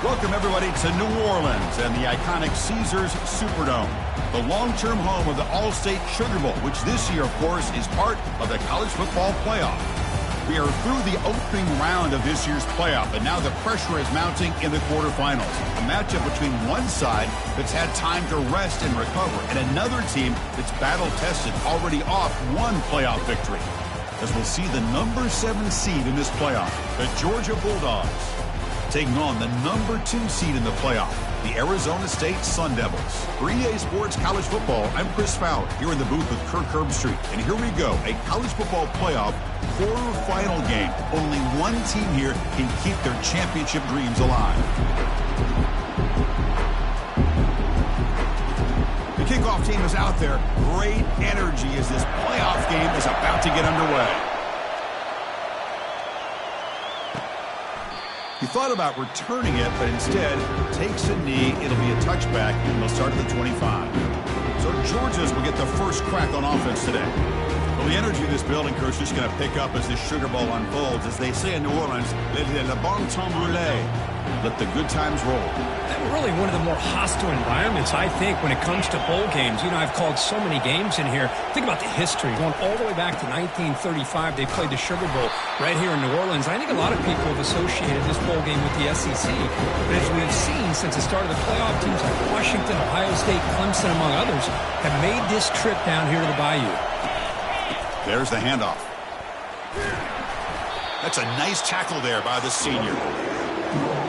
Welcome, everybody, to New Orleans and the iconic Caesars Superdome, the long-term home of the All-State Sugar Bowl, which this year, of course, is part of the college football playoff. We are through the opening round of this year's playoff, and now the pressure is mounting in the quarterfinals. A matchup between one side that's had time to rest and recover, and another team that's battle-tested, already off one playoff victory. As we'll see the number 7 seed in this playoff, the Georgia Bulldogs, taking on the number 2 seed in the playoff, the Arizona State Sun Devils. For EA Sports College Football, I'm Chris Fowler, here in the booth with Kirk Herbstreit. And here we go, a college football playoff quarterfinal game. Only one team here can keep their championship dreams alive. The kickoff team is out there. Great energy as this playoff game is about to get underway. He thought about returning it, but instead takes a knee. It'll be a touchback, and they'll start at the 25. So Georgia's will get the first crack on offense today. Well, the energy of this building, Coach, is going to pick up as this Sugar Bowl unfolds. As they say in New Orleans, le bon temps brûlé. Let the good times roll. Really one of the more hostile environments, I think, when it comes to bowl games. You know, I've called so many games in here. Think about the history. Going all the way back to 1935, they played the Sugar Bowl right here in New Orleans. I think a lot of people have associated this bowl game with the SEC. But as we've seen since the start of the playoff, teams like Washington, Ohio State, Clemson, among others, have made this trip down here to the Bayou. There's the handoff. That's a nice tackle there by the senior.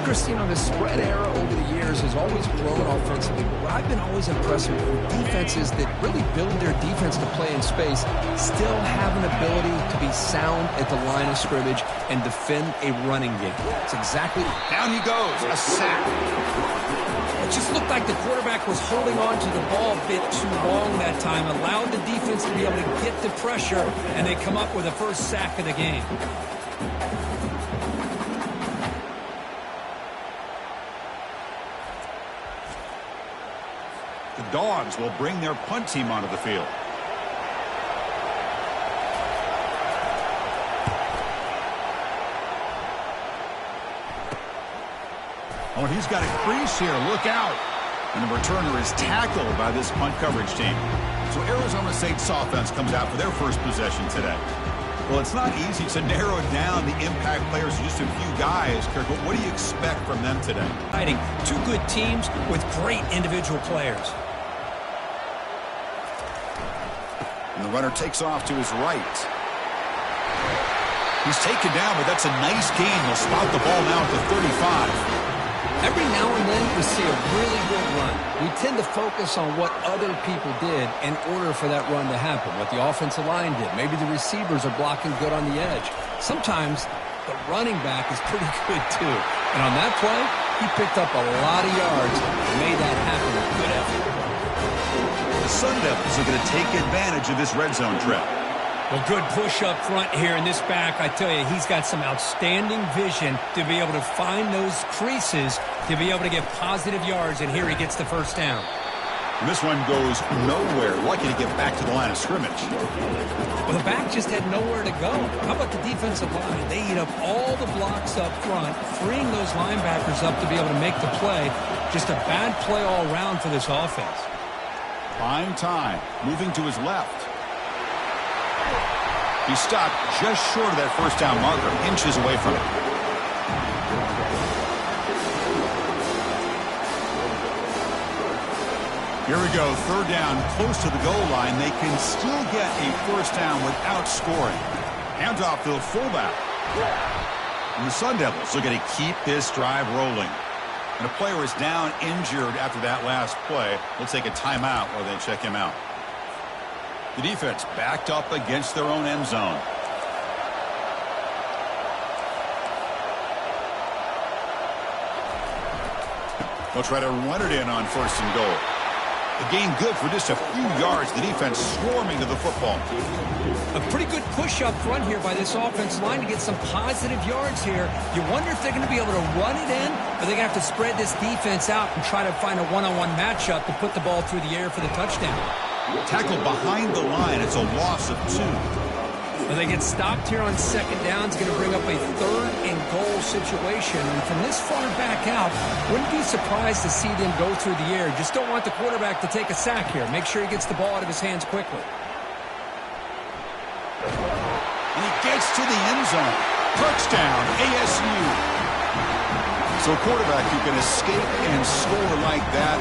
Chris, you know, the spread era over the years has always grown offensively. But what I've been always impressed with defenses that really build their defense to play in space still have an ability to be sound at the line of scrimmage and defend a running game. It's exactly... Down he goes. A sack. It just looked like the quarterback was holding on to the ball a bit too long that time, allowed the defense to be able to get the pressure, and they come up with the first sack of the game. The Dogs will bring their punt team onto the field. Oh, and he's got a crease here. Look out. And the returner is tackled by this punt coverage team. So Arizona State's offense comes out for their first possession today. Well, it's not easy to narrow down the impact players to just a few guys, Kirk, but what do you expect from them today? Fighting two good teams with great individual players. And the runner takes off to his right. He's taken down, but that's a nice gain. They'll spot the ball now at the 35. Every now and then we see a really good run. We tend to focus on what other people did in order for that run to happen, what the offensive line did. Maybe the receivers are blocking good on the edge. Sometimes the running back is pretty good too. And on that play, he picked up a lot of yards and made that happen with good effort. The Sun Devils are going to take advantage of this red zone trap. Well, good push up front here in this back. I tell you, he's got some outstanding vision to be able to find those creases, to be able to get positive yards, and here he gets the first down. And this one goes nowhere. Lucky to get back to the line of scrimmage. Well, the back just had nowhere to go. How about the defensive line? They eat up all the blocks up front, freeing those linebackers up to be able to make the play. Just a bad play all around for this offense. Fine time. Moving to his left. He stopped just short of that first down marker, inches away from it. Here we go, third down, close to the goal line. They can still get a first down without scoring. Hands off to the fullback. And the Sun Devils are going to keep this drive rolling. And a player is down injured after that last play. We'll take a timeout while they check him out. The defense backed up against their own end zone. They'll try to run it in on first and goal. The gain good for just a few yards. The defense swarming to the football. A pretty good push up front here by this offense line to get some positive yards here. You wonder if they're going to be able to run it in, or they're going to have to spread this defense out and try to find a one-on-one matchup to put the ball through the air for the touchdown. Tackle behind the line. It's a loss of 2. Well, they get stopped here on second down. It's going to bring up a 3rd and goal situation, and from this far back out, wouldn't be surprised to see them go through the air. Just don't want the quarterback to take a sack here. Make sure he gets the ball out of his hands quickly. And he gets to the end zone. Touchdown, ASU. So a quarterback who can escape and score like that,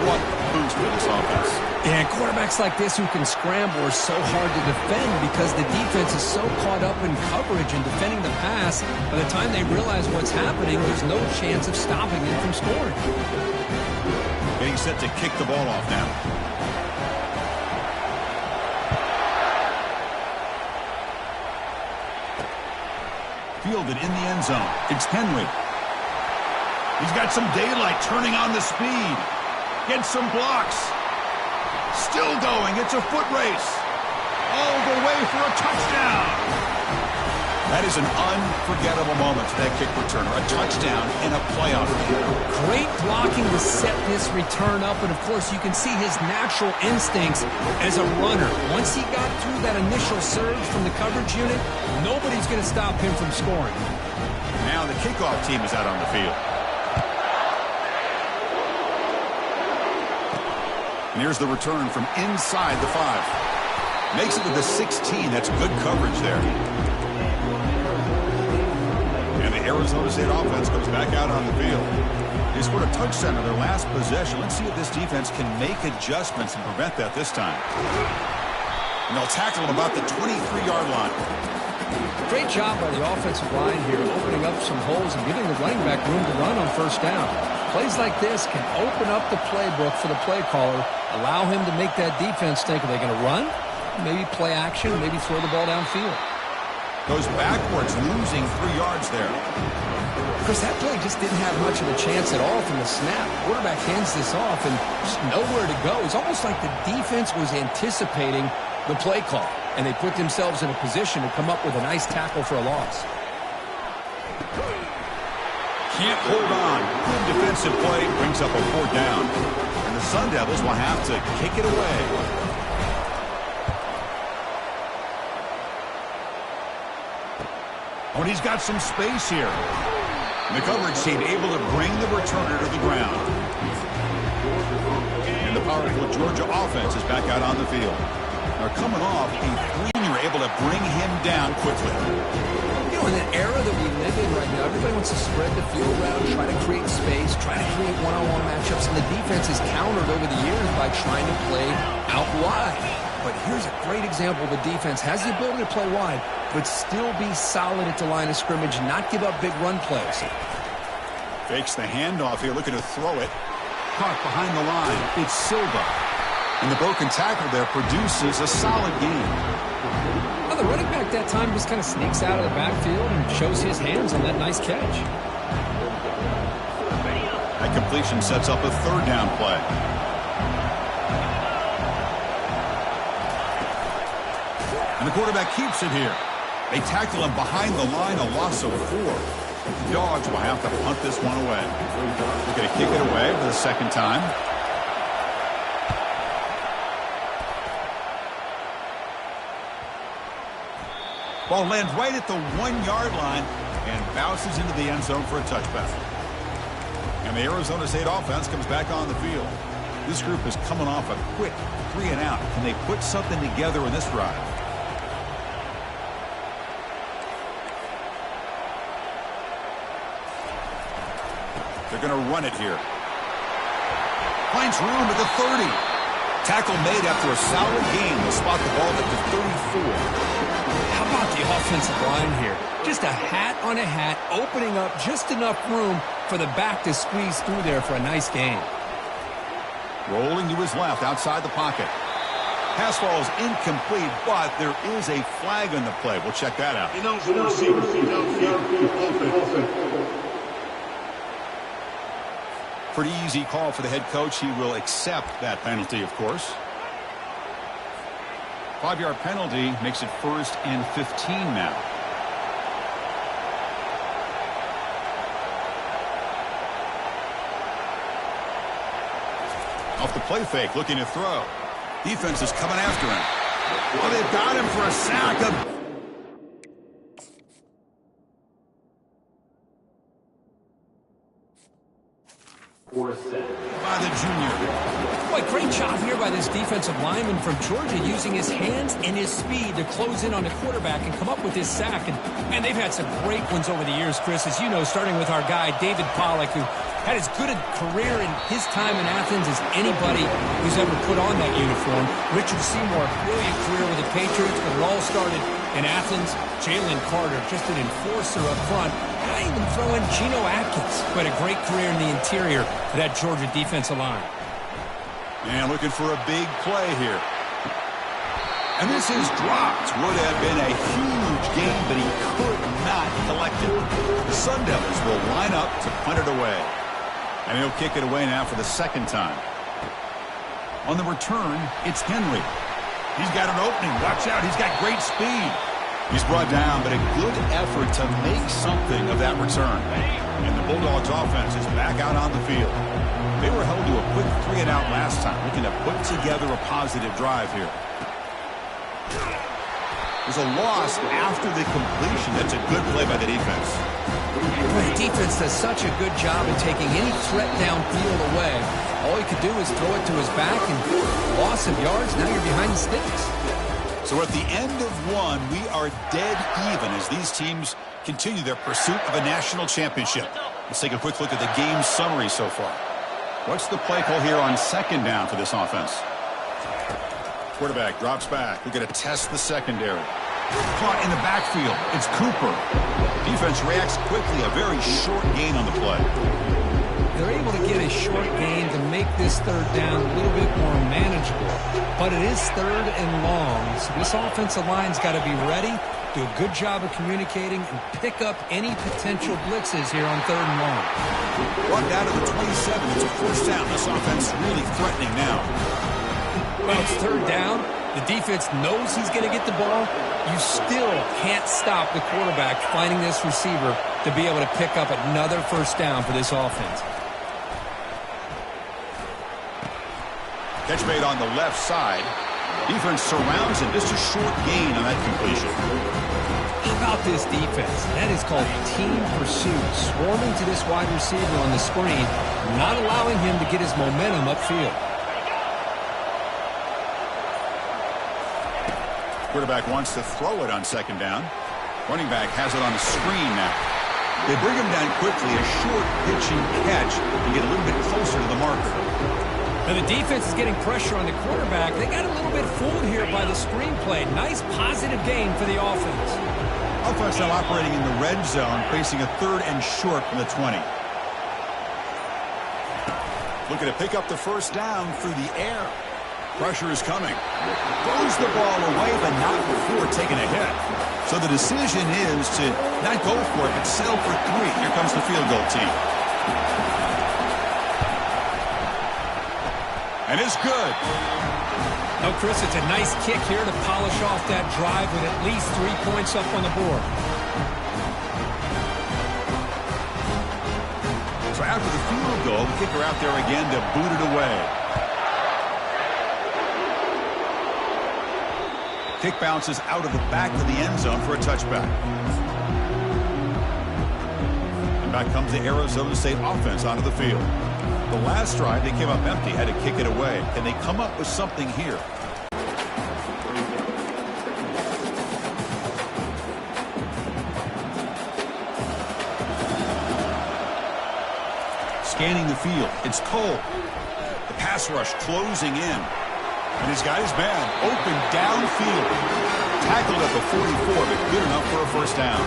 what boost for this offense. Yeah, quarterbacks like this who can scramble are so hard to defend because the defense is so caught up in coverage and defending the pass. By the time they realize what's happening, there's no chance of stopping him from scoring. Getting set to kick the ball off now. Fielded in the end zone. It's Henry. He's got some daylight turning on the speed. Gets some blocks. Still going. It's a foot race. All the way for a touchdown. That is an unforgettable moment for that kick returner. A touchdown in a playoff game. Great blocking to set this return up, and of course you can see his natural instincts as a runner. Once he got through that initial surge from the coverage unit, nobody's going to stop him from scoring. Now the kickoff team is out on the field. And here's the return from inside the 5. Makes it to the 16. That's good coverage there. And the Arizona State offense comes back out on the field. They scored a touchdown on their last possession. Let's see if this defense can make adjustments and prevent that this time. And they'll tackle him about the 23-yard line. Great job by the offensive line here, opening up some holes and giving the running back room to run on first down. Plays like this can open up the playbook for the play caller, allow him to make that defense think, are they going to run? Maybe play action, maybe throw the ball downfield. Goes backwards, losing 3 yards there. Chris, that play just didn't have much of a chance at all from the snap. Quarterback hands this off and just nowhere to go. It's almost like the defense was anticipating the play call, and they put themselves in a position to come up with a nice tackle for a loss. Can't hold on. Good defensive play brings up a 4th down. And the Sun Devils will have to kick it away. Oh, and he's got some space here. And the coverage team able to bring the returner to the ground. And the powerful Georgia offense is back out on the field. They're coming off a 3, and you're able to bring him down quickly. You know, in the era that we live in right now, everybody wants to spread the field around, try to create space, try to create one-on-one matchups, and the defense is countered over the years by trying to play out wide. But here's a great example of a defense has the ability to play wide, but still be solid at the line of scrimmage and not give up big run plays. Fakes the handoff here, looking to throw it. Caught behind the line. It's Silva. And the broken tackle there produces a solid gain. Well, the running back that time just kind of sneaks out of the backfield and shows his hands on that nice catch. That completion sets up a 3rd down play. And the quarterback keeps it here. They tackle him behind the line, a loss of 4. The Dogs will have to punt this one away. They're going to kick it away for the 2nd time. Ball lands right at the 1-yard line and bounces into the end zone for a touchback. And the Arizona State offense comes back on the field. This group is coming off a quick 3-and-out. Can they put something together in this drive? They're going to run it here. Finds room at the 30. Tackle made after a solid gain. They'll spot the ball at the 34. How about the offensive line here? Just a hat on a hat, opening up just enough room for the back to squeeze through there for a nice gain. Rolling to his left outside the pocket. Pass ball is incomplete, but there is a flag on the play. We'll check that out. Pretty easy call for the head coach. He will accept that penalty, of course. 5-yard penalty makes it 1st and 15 now. Off the play fake, looking to throw. Defense is coming after him. Oh, they've got him for a sack. by the junior. Boy, great job here by this defensive lineman from Georgia using his hands and his speed to close in on the quarterback and come up with his sack. And they've had some great ones over the years, Chris, as you know, starting with our guy, David Pollack, who had as good a career in his time in Athens as anybody who's ever put on that uniform. Richard Seymour, brilliant career with the Patriots, but it all started in Athens. Jalen Carter, just an enforcer up front. I even throw in Geno Atkins, who had a great career in the interior of that Georgia defensive line. And looking for a big play here. And this is dropped. Would have been a huge gain, but he could not collect it. The Sun Devils will line up to punt it away. And he'll kick it away now for the second time. On the return, it's Henry. He's got an opening. Watch out. He's got great speed. He's brought down, but a good effort to make something of that return. And the Bulldogs offense is back out on the field. They were held to a quick 3-and-out last time, looking to put together a positive drive here. There's a loss after the completion. That's a good play by the defense. The defense does such a good job of taking any threat downfield away. All he could do is throw it to his back, and loss of yards, now you're behind the sticks. So at the end of one, we are dead even as these teams continue their pursuit of a national championship. Let's take a quick look at the game summary so far. What's the play call here on second down for this offense? Quarterback drops back. We're going to test the secondary. Caught in the backfield. It's Cooper. Defense reacts quickly. A very short gain on the play. They're able to get a short gain to make this third down a little bit more manageable. But it is third and long, so this offensive line's got to be ready, do a good job of communicating, and pick up any potential blitzes here on third and long. Brought down to the 27. It's a first down. This offense really threatening now. Well, it's third down. The defense knows he's going to get the ball. You still can't stop the quarterback finding this receiver to be able to pick up another first down for this offense. Catch made on the left side. Defense surrounds him. Just a short gain on that completion. How about this defense? That is called team pursuit. Swarming to this wide receiver on the screen, not allowing him to get his momentum upfield. Quarterback wants to throw it on second down. Running back has it on a screen now. They bring him down quickly. A short pitching catch and get a little bit closer to the marker. Now the defense is getting pressure on the quarterback. They got a little bit fooled here by the screenplay. Nice positive gain for the offense. Offense now operating in the red zone, facing a third and short from the 20. Looking to pick up the first down through the air. Pressure is coming. Throws the ball away, but not before taking a hit. So the decision is to not go for it, but settle for 3. Here comes the field goal team. And it's good. Oh, Chris, it's a nice kick here to polish off that drive with at least 3 points up on the board. So after the field goal, the kicker out there again to boot it away. Kick bounces out of the back of the end zone for a touchback. And back comes the Arizona State offense onto the field. The last drive, they came up empty, had to kick it away. Can they come up with something here? Scanning the field, it's Cole. The pass rush closing in. And he's got his man open downfield. Tackled at the 44, but good enough for a first down.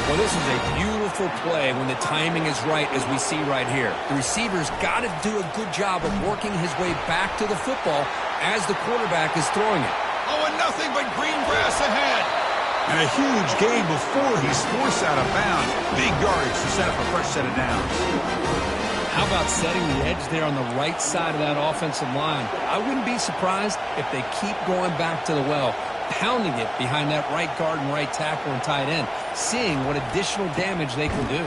Well, this is a beautiful play when the timing is right, as we see right here. The receiver's got to do a good job of working his way back to the football as the quarterback is throwing it. Oh, and nothing but green grass ahead. And a huge gain before he's forced out of bounds. Big yardage to set up a fresh set of downs. How about setting the edge there on the right side of that offensive line? I wouldn't be surprised if they keep going back to the well, pounding it behind that right guard and right tackle and tight end, seeing what additional damage they can do.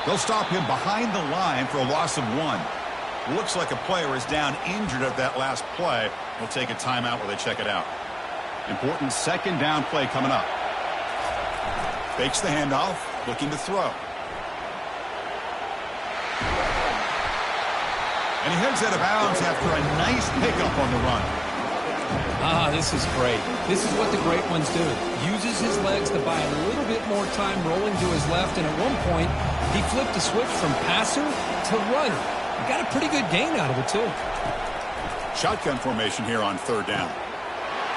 They'll stop him behind the line for a loss of 1. Looks like a player is down injured at that last play. We'll take a timeout while they check it out. Important second down play coming up. Fakes the handoff, looking to throw. And he heads out of bounds after a nice pickup on the run. Ah, this is great. This is what the great ones do. Uses his legs to buy a little bit more time rolling to his left, and at one point, he flipped the switch from passer to runner. Got a pretty good gain out of it, too. Shotgun formation here on third down.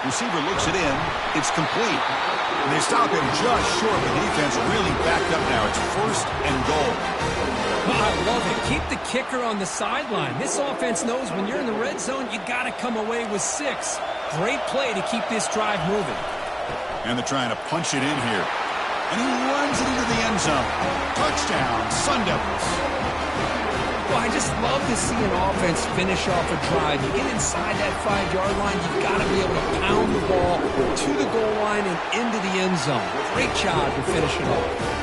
Receiver looks it in. It's complete. And they stop him just short. The defense really backed up now. It's first and goal. Oh, I love it. Keep the kicker on the sideline. This offense knows when you're in the red zone, you got to come away with 6. Great play to keep this drive moving. And they're trying to punch it in here. And he runs it into the end zone. Touchdown, Sun Devils. Well, I just love to see an offense finish off a drive. You get inside that 5-yard line, you've got to be able to pound the ball to the goal line and into the end zone. Great job to finish it off.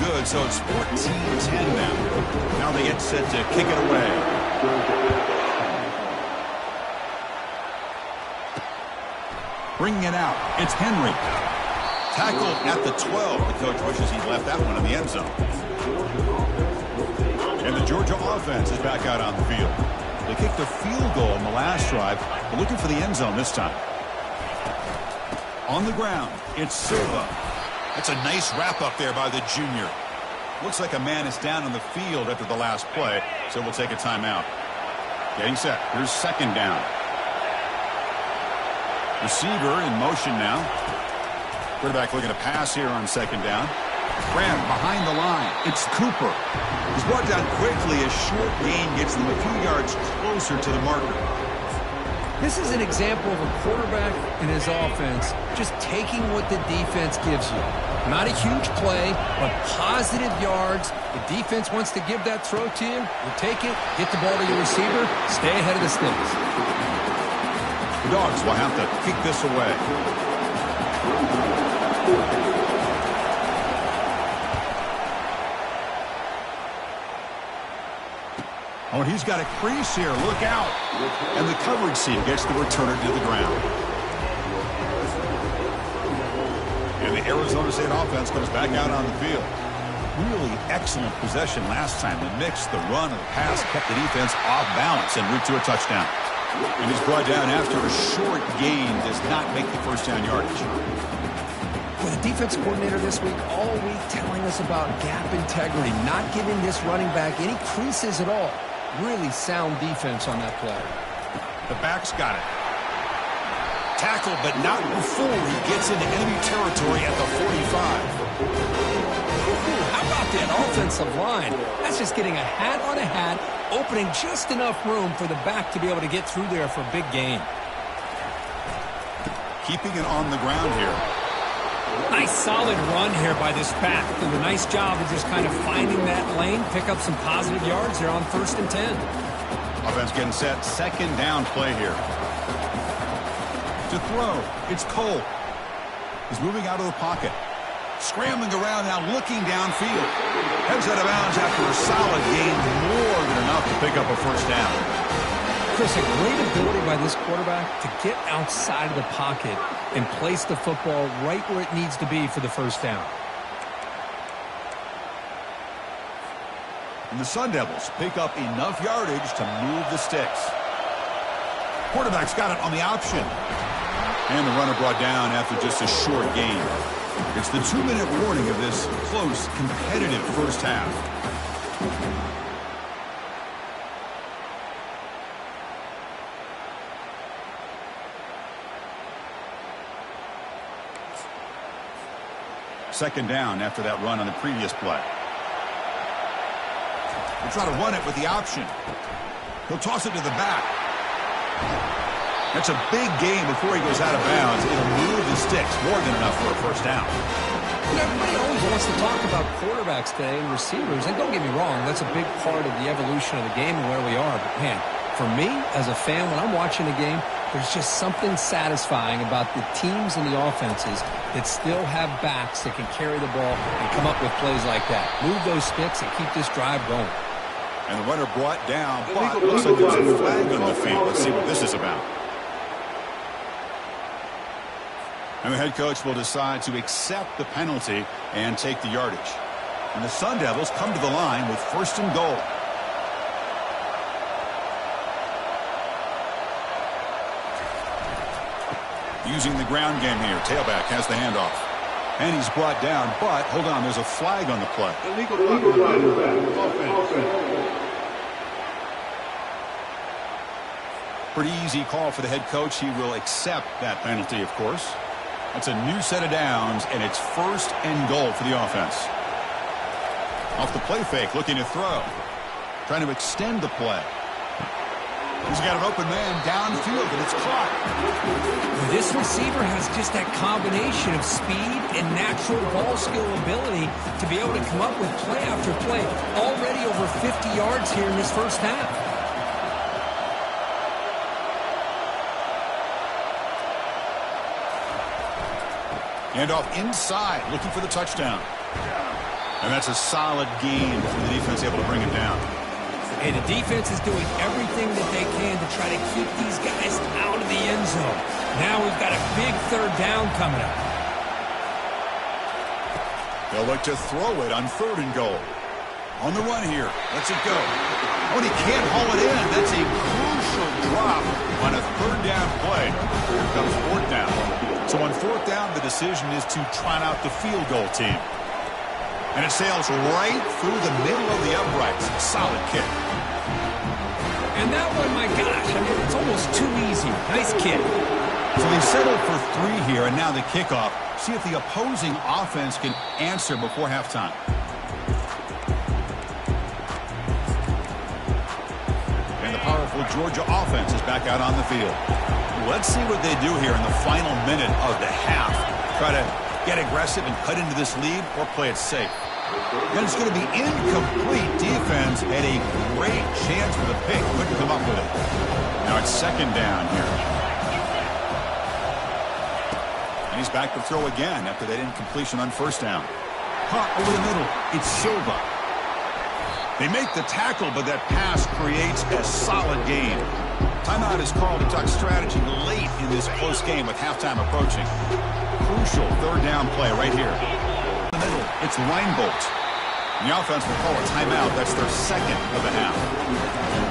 good, so it's 14-10 now. Now they get set to kick it away. Bringing it out, it's Henry. Tackled at the 12. The coach wishes he left that one in the end zone. And the Georgia offense is back out on the field. They kicked a field goal in the last drive, but looking for the end zone this time. On the ground, it's Silva. That's a nice wrap up there by the junior. Looks like a man is down on the field after the last play, so we'll take a timeout. Getting set. Here's second down. Receiver in motion now. Quarterback looking to pass here on second down. Graham behind the line. It's Cooper. He's brought down quickly. A short gain gets them a few yards closer to the marker. This is an example of a quarterback and his offense just taking what the defense gives you. Not a huge play, but positive yards. The defense wants to give that throw to you. You take it, get the ball to your receiver, stay ahead of the sticks. The Dogs will have to kick this away. Oh, and he's got a crease here. Look out. And the coverage team gets the returner to the ground. And the Arizona State offense comes back out on the field. Really excellent possession last time. The mix, the run, and the pass kept the defense off balance en route to a touchdown. And he's brought down after a short gain. Does not make the first down yardage. Well, the defense coordinator this week, all week telling us about gap integrity, not giving this running back any creases at all. Really sound defense on that play. The back's got it. Tackled, but not before he gets into enemy territory at the 45. How about that offensive line? That's just getting a hat on a hat, opening just enough room for the back to be able to get through there for a big gain. Keeping it on the ground here. Nice solid run here by this back. Did a nice job of just kind of finding that lane, pick up some positive yards there on 1st and 10. Offense getting set. Second down play here. To throw, it's Cole. He's moving out of the pocket. Scrambling around now, looking downfield. Heads out of bounds after a solid gain, more than enough to pick up a first down. Chris, a great ability by this quarterback to get outside of the pocket and place the football right where it needs to be for the first down. And the Sun Devils pick up enough yardage to move the sticks. Quarterback's got it on the option. And the runner brought down after just a short gain. It's the 2-minute warning of this close, competitive first half. Second down after that run on the previous play. He'll try to run it with the option. He'll toss it to the back. That's a big gain before he goes out of bounds. It'll move the sticks, more than enough for a first down. Everybody always wants to talk about quarterbacks today and receivers, and don't get me wrong, that's a big part of the evolution of the game and where we are. But, man, for me, as a fan, when I'm watching a game, there's just something satisfying about the teams and the offenses that still have backs that can carry the ball and come up with plays like that. Move those sticks and keep this drive going. And the runner brought down, but looks like there's a flag on the field. Let's see what this is about. And the head coach will decide to accept the penalty and take the yardage. And the Sun Devils come to the line with 1st and goal. Using the ground game here. Tailback has the handoff. And he's brought down, but hold on, there's a flag on the play. Illegal offense. Pretty easy call for the head coach. He will accept that penalty, of course. That's a new set of downs, and it's 1st and goal for the offense. Off the play fake, looking to throw. Trying to extend the play. He's got an open man downfield, and it's caught. This receiver has just that combination of speed and natural ball skill ability to be able to come up with play after play. Already over 50 yards here in this first half. Handoff inside, looking for the touchdown. And that's a solid game for the defense able to bring it down. Hey, the defense is doing everything that they can to try to keep these guys out of the end zone. Now we've got a big third down coming up. They'll look to throw it on 3rd and goal. On the run here. Let's it go. Oh, and he can't haul it in. That's a crucial drop on a 3rd down play. Here comes 4th down. So on 4th down, the decision is to trot out the field goal team. And it sails right through the middle of the uprights. Solid kick. And that one, my gosh, I mean, it's almost too easy. Nice kick. So they settled for 3 here, and now the kickoff. See if the opposing offense can answer before halftime. And the powerful Georgia offense is back out on the field. Let's see what they do here in the final minute of the half. Try to get aggressive and cut into this lead or play it safe. And it's going to be incomplete. Defense had a great chance for the pick. Couldn't come up with it. Now it's 2nd down here. And he's back to throw again after that incompletion on 1st down. Caught over the middle. It's Silva. They make the tackle, but that pass creates a solid gain. Timeout is called to talk strategy late in this close game with halftime approaching. Crucial 3rd down play right here. In the middle, it's Reinbold. And the offense will call a timeout. That's their 2nd of the half.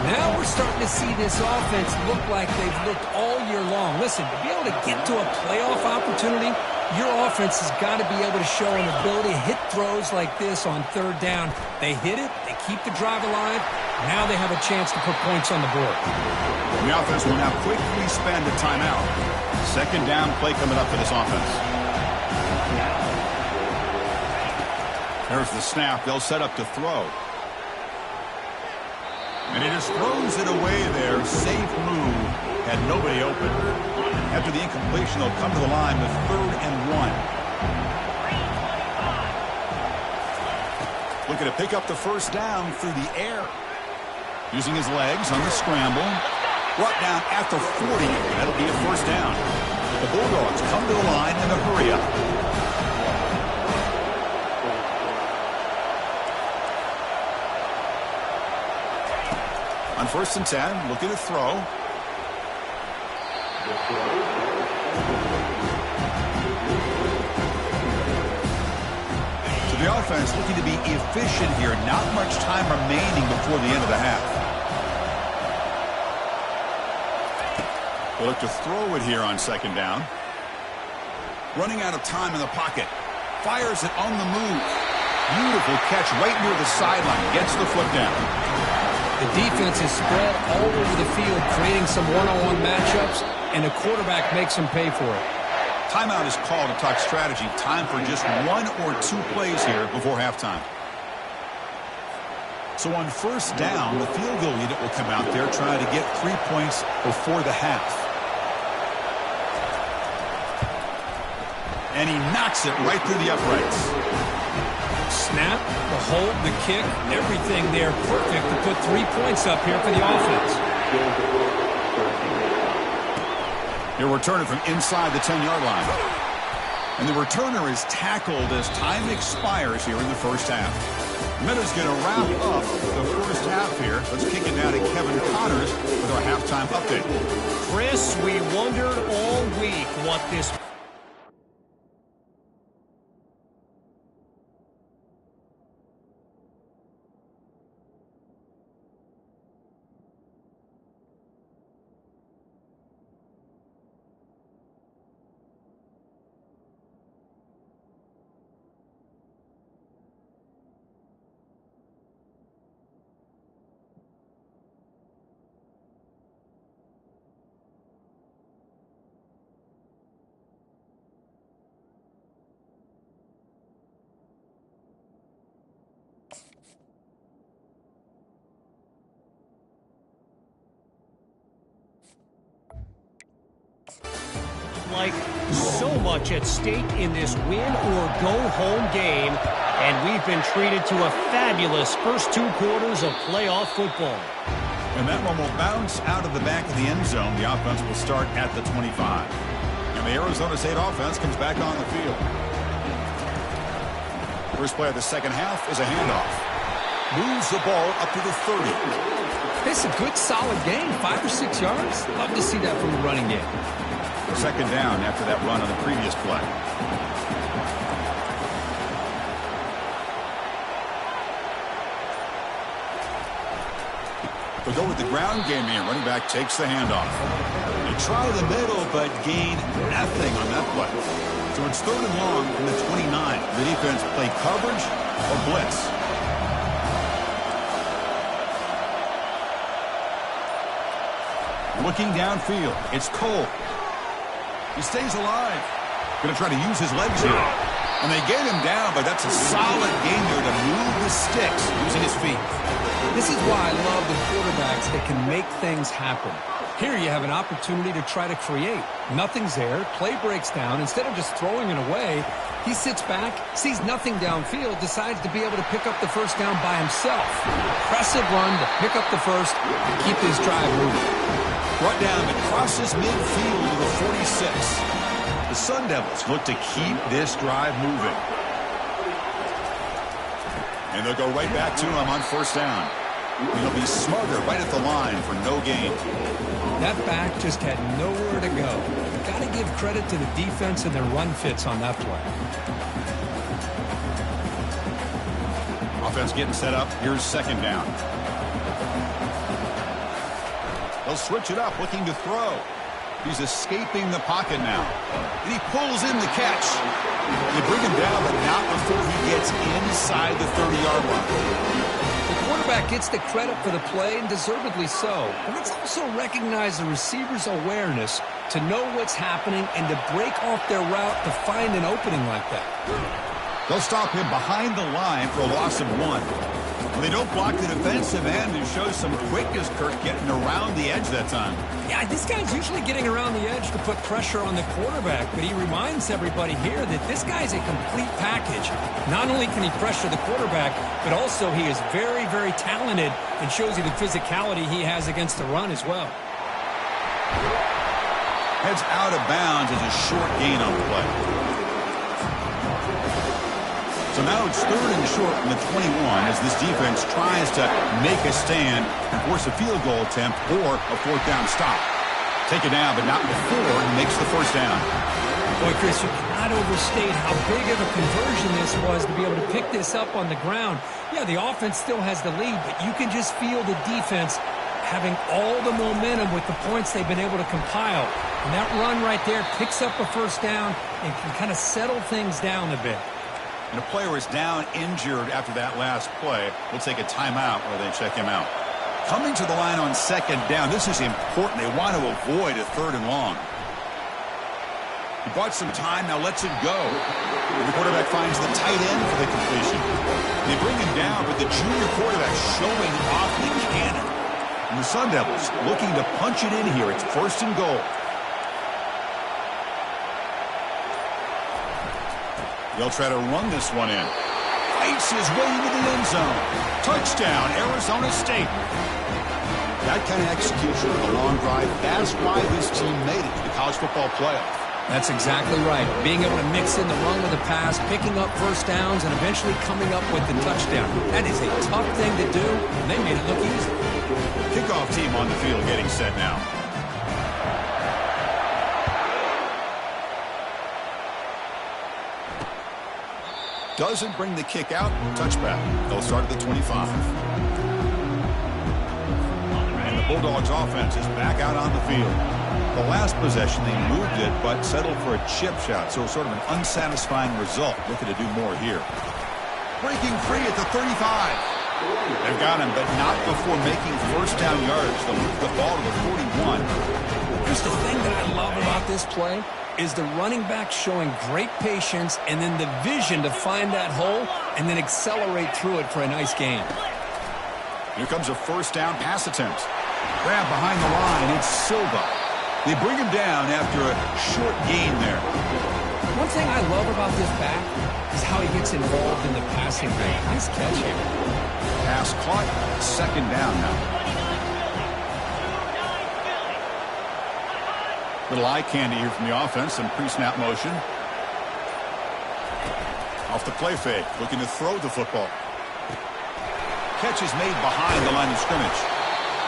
Now we're starting to see this offense look like they've looked all year long. Listen, to be able to get to a playoff opportunity, your offense has got to be able to show an ability to hit throws like this on 3rd down. They hit it, they keep the drive alive. Now they have a chance to put points on the board. And the offense will now quickly spend a timeout. 2nd down play coming up for this offense. There's the snap. They'll set up to throw. And he just throws it away there. Safe move. Had nobody open. After the incompletion, they'll come to the line with 3rd and 1. Looking to pick up the 1st down through the air. Using his legs on the scramble. Brought down at the 40. That'll be a 1st down. The Bulldogs come to the line in a hurry up. On 1st and 10, looking to throw. So the offense looking to be efficient here. Not much time remaining before the end of the half. They'll look to throw it here on 2nd down. Running out of time in the pocket. Fires it on the move. Beautiful catch right near the sideline. Gets the foot down. The defense is spread all over the field, creating some one-on-one matchups, and the quarterback makes them pay for it. Timeout is called to talk strategy. Time for just 1 or 2 plays here before halftime. So on 1st down, the field goal unit will come out there trying to get 3 points before the half. And he knocks it right through the uprights. Snap, the hold, the kick, everything there perfect to put 3 points up here for the offense. He'll return it from inside the 10-yard line. And the returner is tackled as time expires here in the 1st half. Meadows going to wrap up the 1st half here. Let's kick it now to Kevin Connors with our halftime update. Chris, we wondered all week what this like so much at stake in this win-or-go-home game, and we've been treated to a fabulous first 2 quarters of playoff football. And that one will bounce out of the back of the end zone. The offense will start at the 25. And the Arizona State offense comes back on the field. First play of the second half is a handoff. Moves the ball up to the 30. It's a good, solid game. 5 or 6 yards. Love to see that from the running game. Second down after that run on the previous play. They'll go with the ground game here. Running back takes the handoff. They try the middle, but gain nothing on that play. So it's third and long from the 29. The defense play coverage or blitz. Looking downfield. It's Cole. He stays alive. Going to try to use his legs here. And they get him down, but that's a solid game here to move the sticks using his feet. This is why I love the quarterbacks that can make things happen. Here you have an opportunity to try to create. Nothing's there. Play breaks down. Instead of just throwing it away, he sits back, sees nothing downfield, decides to be able to pick up the first down by himself. Impressive run to pick up the first and keep this drive moving. Brought down and crosses midfield to the 46. The Sun Devils look to keep this drive moving. And they'll go right back to him on first down. He'll be smarter right at the line for no gain. That back just had nowhere to go. Got to give credit to the defense and their run fits on that play. Offense getting set up. Here's second down. They'll switch it up, looking to throw. He's escaping the pocket now. And he pulls in the catch. They bring him down, but not before he gets inside the 30-yard line. The quarterback gets the credit for the play, and deservedly so. But let's also recognize the receiver's awareness to know what's happening and to break off their route to find an opening like that. They'll stop him behind the line for a loss of 1. Well, they don't block the defensive end and show some quickness, Kirk, getting around the edge that time. Yeah, this guy's usually getting around the edge to put pressure on the quarterback, but he reminds everybody here that this guy's a complete package. Not only can he pressure the quarterback, but also he is very, very talented and shows you the physicality he has against the run as well. Heads out of bounds as a short gain on the play. So now it's third and short from the 21 as this defense tries to make a stand and force a field goal attempt or a fourth down stop. Take it down, but not before he makes the first down. Boy, Chris, you cannot overstate how big of a conversion this was to be able to pick this up on the ground. Yeah, the offense still has the lead, but you can just feel the defense having all the momentum with the points they've been able to compile. And that run right there picks up a first down and can kind of settle things down a bit. And a player is down injured after that last play. We'll take a timeout while they check him out. Coming to the line on second down. This is important. They want to avoid a third and long. He bought some time, now lets it go. And the quarterback finds the tight end for the completion. They bring him down, but the junior quarterback showing off the cannon. And the Sun Devils looking to punch it in here. It's first and goal. They'll try to run this one in. Fights his way into the end zone. Touchdown, Arizona State. That kind of execution of a long drive, that's why this team made it to the college football playoff. That's exactly right. Being able to mix in the run with the pass, picking up first downs, and eventually coming up with the touchdown. That is a tough thing to do, and they made it look easy. Kickoff team on the field getting set now. Doesn't bring the kick out. Touchback. They'll start at the 25. And the Bulldogs offense is back out on the field. The last possession, they moved it, but settled for a chip shot. So sort of an unsatisfying result. Looking to do more here. Breaking free at the 35. They've got him, but not before making first down yards. They'll move the ball to the 41. Here's the thing that I love about this play is the running back showing great patience and then the vision to find that hole and then accelerate through it for a nice gain. Here comes a first down pass attempt. Grab behind the line. It's Silva. They bring him down after a short gain there. One thing I love about this back is how he gets involved in the passing game. Nice catch here. Pass caught. Second down now. Little eye candy here from the offense. Some pre-snap motion. Off the play fake, looking to throw the football. Catch is made behind the line of scrimmage.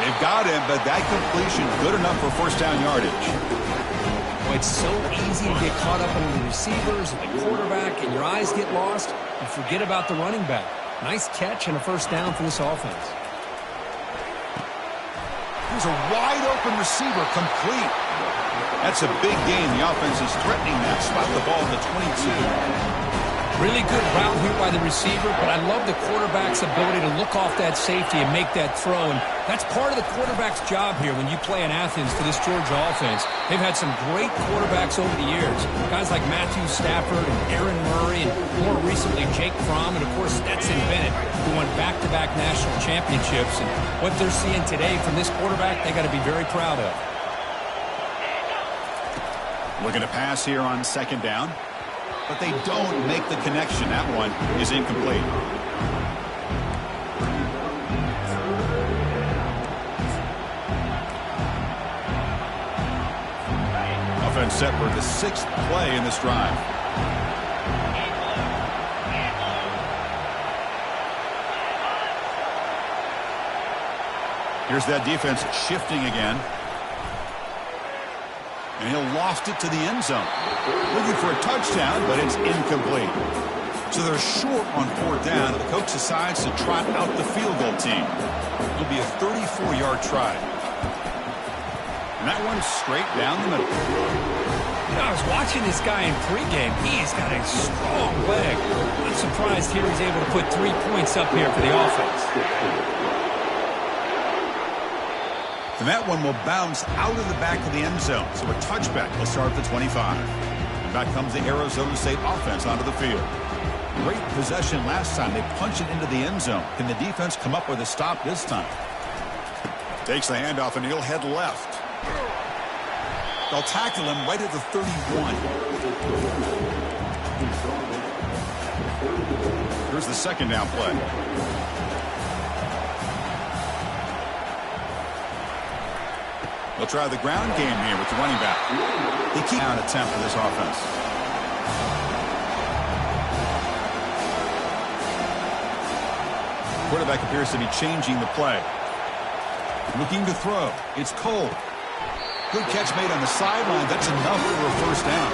They've got him, but that completion good enough for first down yardage. Well, it's so easy to get caught up on the receivers and the quarterback, and your eyes get lost. You forget about the running back. Nice catch and a first down for this offense. Here's a wide-open receiver, complete. That's a big gain. The offense is threatening that. Spot the ball at the 22. Really good route here by the receiver, but I love the quarterback's ability to look off that safety and make that throw. And that's part of the quarterback's job here when you play in Athens for this Georgia offense. They've had some great quarterbacks over the years. Guys like Matthew Stafford and Aaron Murray, and more recently Jake Fromm, and of course Stetson Bennett, who won back-to-back national championships. And what they're seeing today from this quarterback, they got to be very proud of. Looking to pass here on second down. But they don't make the connection. That one is incomplete. Offense set for the 6th play in this drive. Here's that defense shifting again. And he'll loft it to the end zone. Looking for a touchdown, but it's incomplete. So they're short on fourth down, and the coach decides to trot out the field goal team. It'll be a 34-yard try. And that one's straight down the middle. You know, I was watching this guy in pregame. He's got a strong leg. I'm surprised here he's able to put 3 points up here for the offense. And that one will bounce out of the back of the end zone. So a touchback will start at the 25. And back comes the Arizona State offense onto the field. Great possession last time. They punch it into the end zone. Can the defense come up with a stop this time? Takes the handoff, and he'll head left. They'll tackle him right at the 31. Here's the second down play. They'll try the ground game here with the running back. They keep out attempt for this offense. Quarterback appears to be changing the play. Looking to throw. It's Cole. Good catch made on the sideline. That's enough for a first down.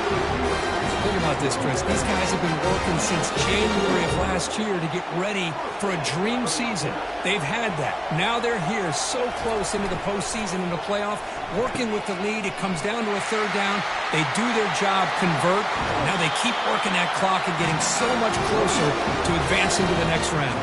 Think about this, Chris. These guys have been working since January of last year to get ready for a dream season. They've had that. Now they're here so close into the postseason and the playoff, working with the lead. It comes down to a third down. They do their job, convert. Now they keep working that clock and getting so much closer to advancing to the next round.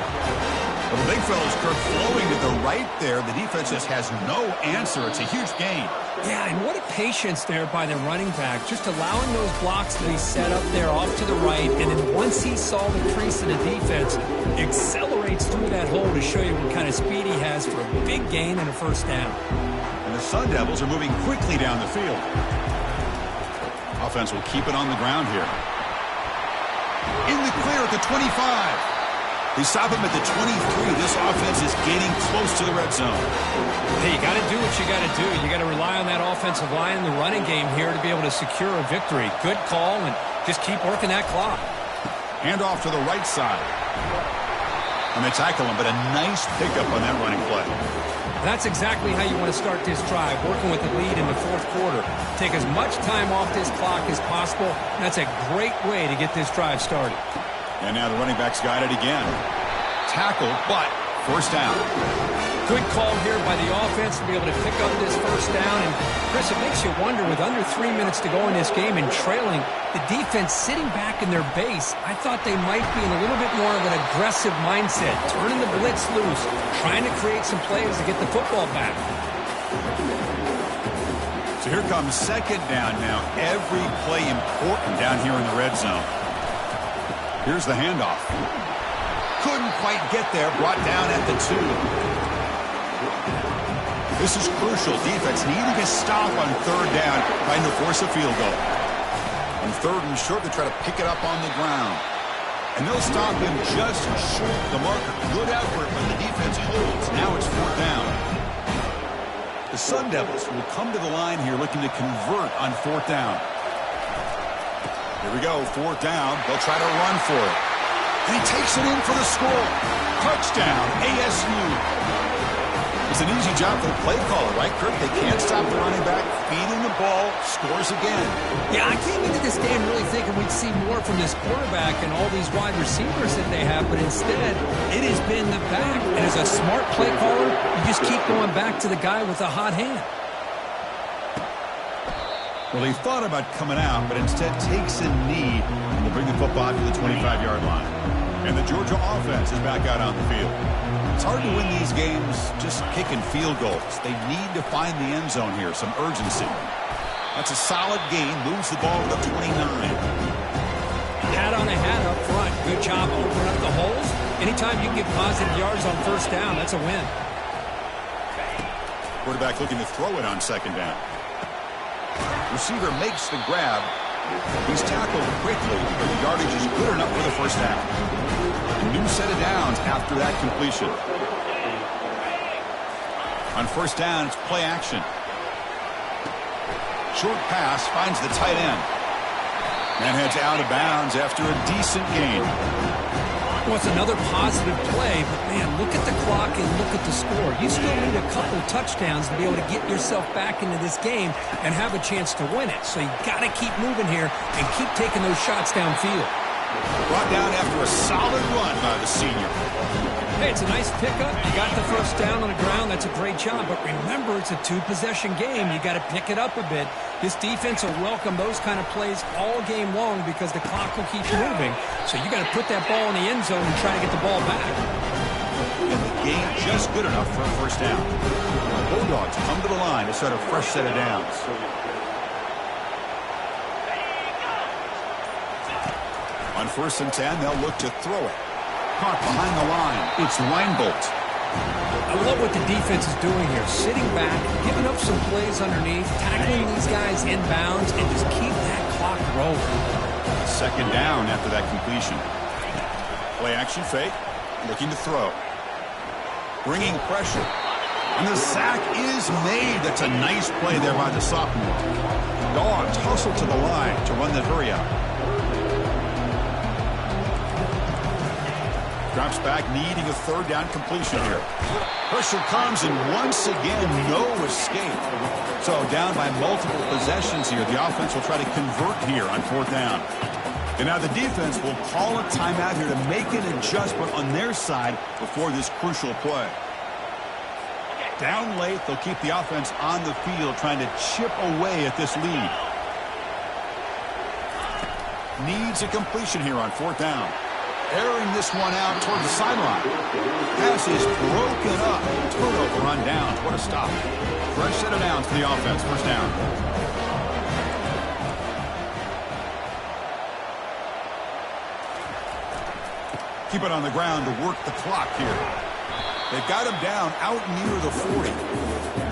Well, the big fella's Kirk flowing to the right there. The defense just has no answer. It's a huge gain. Yeah, and what a patience there by the running back, just allowing those blocks to be set up there off to the right, and then once he saw the crease in the defense, accelerates through that hole to show you what kind of speed he has for a big gain and a first down. And the Sun Devils are moving quickly down the field. Offense will keep it on the ground here. In the clear at the 25. They stop him at the 23. This offense is getting close to the red zone. Hey, you got to do what you got to do. You got to rely on that offensive line, the running game here to be able to secure a victory. Good call, and just keep working that clock. Hand off to the right side. And they tackle him, but a nice pickup on that running play. That's exactly how you want to start this drive, working with the lead in the fourth quarter. Take as much time off this clock as possible. That's a great way to get this drive started. And now the running back's got it again. Tackled, but first down. Good call here by the offense to be able to pick up this first down. And, Chris, it makes you wonder, with under 3 minutes to go in this game and trailing, the defense sitting back in their base, I thought they might be in a little bit more of an aggressive mindset, turning the blitz loose, trying to create some plays to get the football back. So here comes second down now. Every play important down here in the red zone. Here's the handoff. Couldn't quite get there. Brought down at the 2. This is crucial. Defense needing a stop on third down, trying to force a field goal. On third and short, they try to pick it up on the ground. And they'll stop him just short of the marker. Good effort, but the defense holds. Now it's fourth down. The Sun Devils will come to the line here looking to convert on fourth down. Here we go, fourth down. They'll try to run for it. And he takes it in for the score. Touchdown, ASU. It's an easy job for the play caller, right, Kurt? They can't stop the running back, feeding the ball, scores again. Yeah, I came into this game really thinking we'd see more from this quarterback and all these wide receivers that they have, but instead, it has been the back. And as a smart play caller, you just keep going back to the guy with the hot hand. Well, he thought about coming out, but instead takes a knee and will bring the football to the 25-yard line. And the Georgia offense is back out on the field. It's hard to win these games just kicking field goals. They need to find the end zone here, some urgency. That's a solid gain, moves the ball to the 29. Hat on a hat up front. Good job opening up the holes. Anytime you can get positive yards on first down, that's a win. Quarterback looking to throw it on second down. Receiver makes the grab. He's tackled quickly, but the yardage is good enough for the first down. A new set of downs after that completion. On first down, it's play action. Short pass finds the tight end. And heads out of bounds after a decent gain. Well, it's another positive play, but man, look at the clock and look at the score. You still need a couple touchdowns to be able to get yourself back into this game and have a chance to win it. So you got to keep moving here and keep taking those shots downfield. Brought down after a solid run by the senior. Hey, it's a nice pickup. You got the first down on the ground. That's a great job. But remember, it's a two-possession game. You got to pick it up a bit. This defense will welcome those kind of plays all game long because the clock will keep moving. So you got to put that ball in the end zone and try to get the ball back. And the game just good enough for a first down. The Bulldogs come to the line to start a fresh set of downs. On 1st and 10, they'll look to throw it. Caught behind the line. It's Reinbolt. I love what the defense is doing here. Sitting back, giving up some plays underneath, tackling these guys inbounds, and just keep that clock rolling. Second down after that completion. Play action fake. Looking to throw. Bringing pressure. And the sack is made. That's a nice play there by the sophomore. Dogs hustle to the line to run that hurry out. Drops back, needing a third down completion here. Pressure comes, and once again, no escape. So down by multiple possessions here. The offense will try to convert here on 4th down. And now the defense will call a timeout here to make an adjustment on their side before this crucial play. Down late, they'll keep the offense on the field trying to chip away at this lead. Needs a completion here on 4th down. Airing this one out toward the sideline. Pass is broken up. Turnover on downs. What a stop. Fresh set of downs for the offense. First down. Keep it on the ground to work the clock here. They've got him down out near the 40.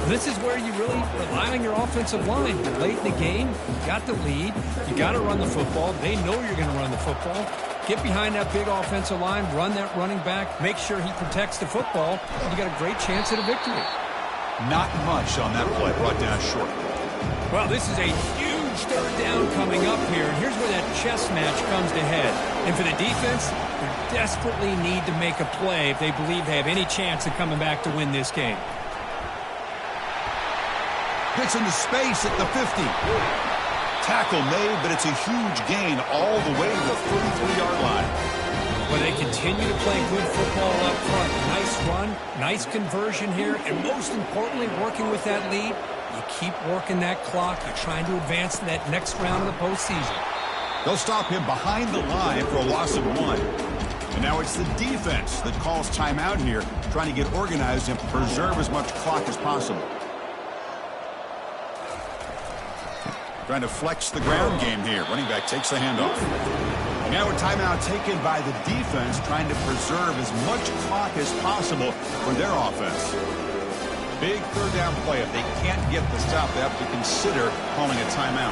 This is where you really rely on your offensive line. You're late in the game. You got the lead. You got to run the football. They know you're going to run the football. Get behind that big offensive line, run that running back, make sure he protects the football, and you got a great chance at a victory. Not much on that play, brought down short. Well, this is a huge third down coming up here, and here's where that chess match comes to head. And for the defense, they desperately need to make a play if they believe they have any chance of coming back to win this game. Gets into space at the 50. Tackle made, but it's a huge gain all the way to the 33-yard line. Well, they continue to play good football up front. Nice run, nice conversion here, and most importantly, working with that lead, you keep working that clock. You're trying to advance to that next round of the postseason. They'll stop him behind the line for a loss of 1. And now it's the defense that calls timeout here, trying to get organized and preserve as much clock as possible. Trying to flex the ground game here. Running back takes the handoff. Now a timeout taken by the defense, trying to preserve as much clock as possible for their offense. Big third down play. If they can't get the stop, they have to consider calling a timeout.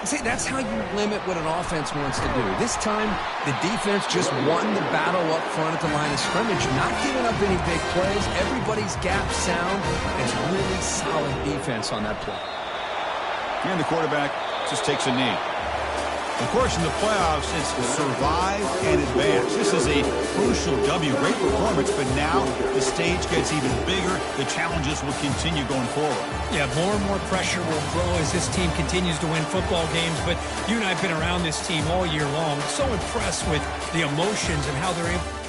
See, that's how you limit what an offense wants to do. This time, the defense just won the battle up front at the line of scrimmage, not giving up any big plays. Everybody's gap sound. It's really solid defense on that play. And the quarterback just takes a knee. Of course, in the playoffs, it's survive and advance. This is a crucial W. Great performance, but now the stage gets even bigger. The challenges will continue going forward. Yeah, more and more pressure will grow as this team continues to win football games. But you and I have been around this team all year long. So impressed with the emotions and how they're able